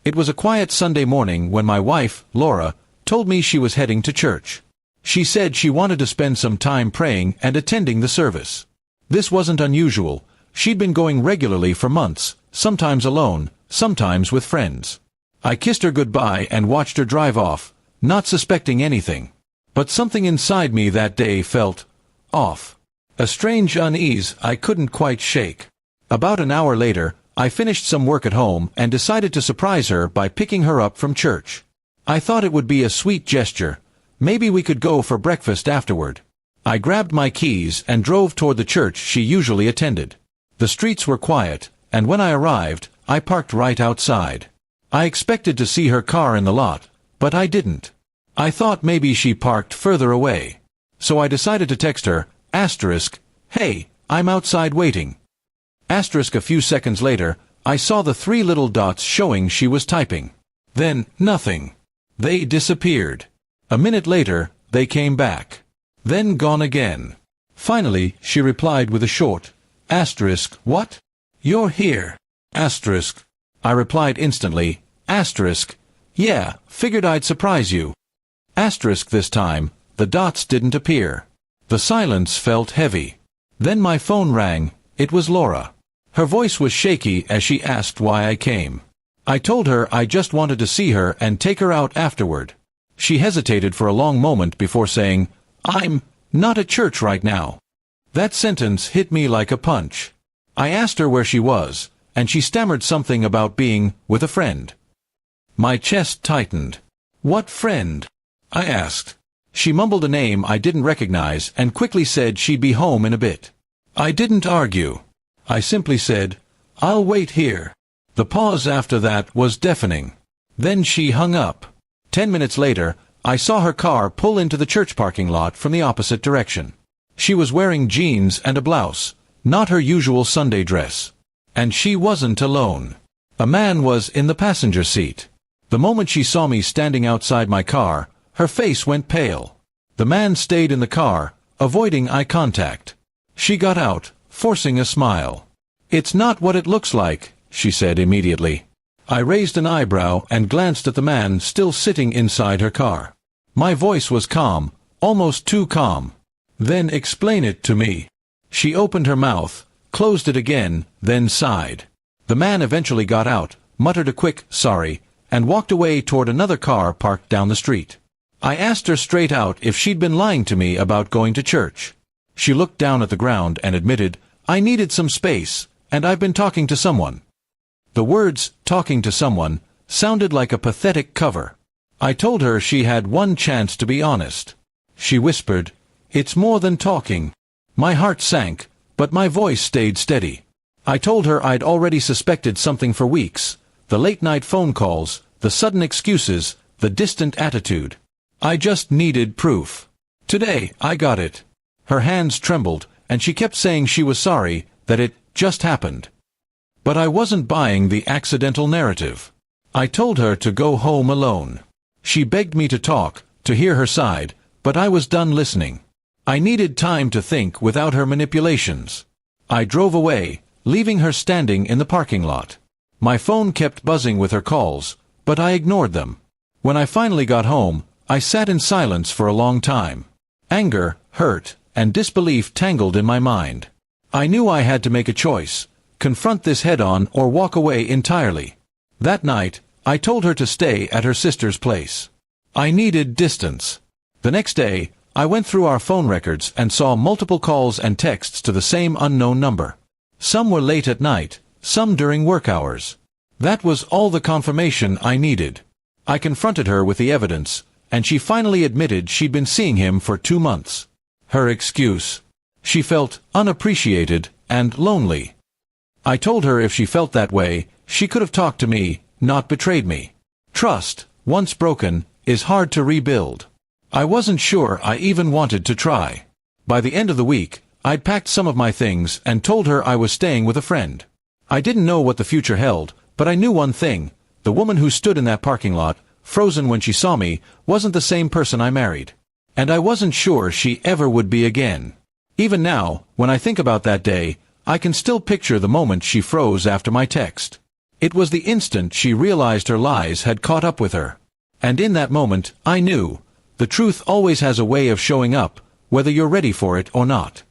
It was a quiet Sunday morning when my wife, Laura, told me she was heading to church. She said she wanted to spend some time praying and attending the service. This wasn't unusual. She'd been going regularly for months, sometimes alone, sometimes with friends. I kissed her goodbye and watched her drive off, not suspecting anything. But something inside me that day felt off. A strange unease I couldn't quite shake. About an hour later, I finished some work at home and decided to surprise her by picking her up from church. I thought it would be a sweet gesture. Maybe we could go for breakfast afterward. I grabbed my keys and drove toward the church she usually attended. The streets were quiet, and when I arrived, I parked right outside. I expected to see her car in the lot, but I didn't. I thought maybe she parked further away. So I decided to text her, "Hey, I'm outside waiting." A few seconds later, I saw the 3 little dots showing she was typing. Then, nothing. They disappeared. A minute later, they came back. Then gone again. Finally, she replied with a short, "What? You're here." I replied instantly, "Yeah, figured I'd surprise you." This time, the dots didn't appear. The silence felt heavy. Then my phone rang. It was Laura. Her voice was shaky as she asked why I came. I told her I just wanted to see her and take her out afterward. She hesitated for a long moment before saying, "I'm not at church right now." That sentence hit me like a punch. I asked her where she was, and she stammered something about being with a friend. My chest tightened. "What friend?" I asked. She mumbled a name I didn't recognize and quickly said she'd be home in a bit. I didn't argue. I simply said, "I'll wait here." The pause after that was deafening. Then she hung up. 10 minutes later, I saw her car pull into the church parking lot from the opposite direction. She was wearing jeans and a blouse, not her usual Sunday dress. And she wasn't alone. A man was in the passenger seat. The moment she saw me standing outside my car, her face went pale. The man stayed in the car, avoiding eye contact. She got out, forcing a smile. "It's not what it looks like," she said immediately. I raised an eyebrow and glanced at the man still sitting inside her car. My voice was calm, almost too calm. "Then explain it to me." She opened her mouth, closed it again, then sighed. The man eventually got out, muttered a quick "sorry," and walked away toward another car parked down the street. I asked her straight out if she'd been lying to me about going to church. She looked down at the ground and admitted, "I needed some space, and I've been talking to someone." The words, "talking to someone," sounded like a pathetic cover. I told her she had one chance to be honest. She whispered, "It's more than talking." My heart sank, but my voice stayed steady. I told her I'd already suspected something for weeks. The late-night phone calls, the sudden excuses, the distant attitude. I just needed proof. Today, I got it. Her hands trembled, and she kept saying she was sorry, that it just happened. But I wasn't buying the accidental narrative. I told her to go home alone. She begged me to talk, to hear her side, but I was done listening. I needed time to think without her manipulations. I drove away, leaving her standing in the parking lot. My phone kept buzzing with her calls, but I ignored them. When I finally got home, I sat in silence for a long time. Anger, hurt, and disbelief tangled in my mind. I knew I had to make a choice, confront this head-on or walk away entirely. That night, I told her to stay at her sister's place. I needed distance. The next day, I went through our phone records and saw multiple calls and texts to the same unknown number. Some were late at night, some during work hours. That was all the confirmation I needed. I confronted her with the evidence, and she finally admitted she'd been seeing him for 2 months. Her excuse: she felt unappreciated and lonely. I told her if she felt that way, she could have talked to me, not betrayed me. Trust, once broken, is hard to rebuild. I wasn't sure I even wanted to try. By the end of the week, I'd packed some of my things and told her I was staying with a friend. I didn't know what the future held, but I knew one thing: the woman who stood in that parking lot, frozen when she saw me, wasn't the same person I married. And I wasn't sure she ever would be again. Even now, when I think about that day, I can still picture the moment she froze after my text. It was the instant she realized her lies had caught up with her. And in that moment, I knew, the truth always has a way of showing up, whether you're ready for it or not.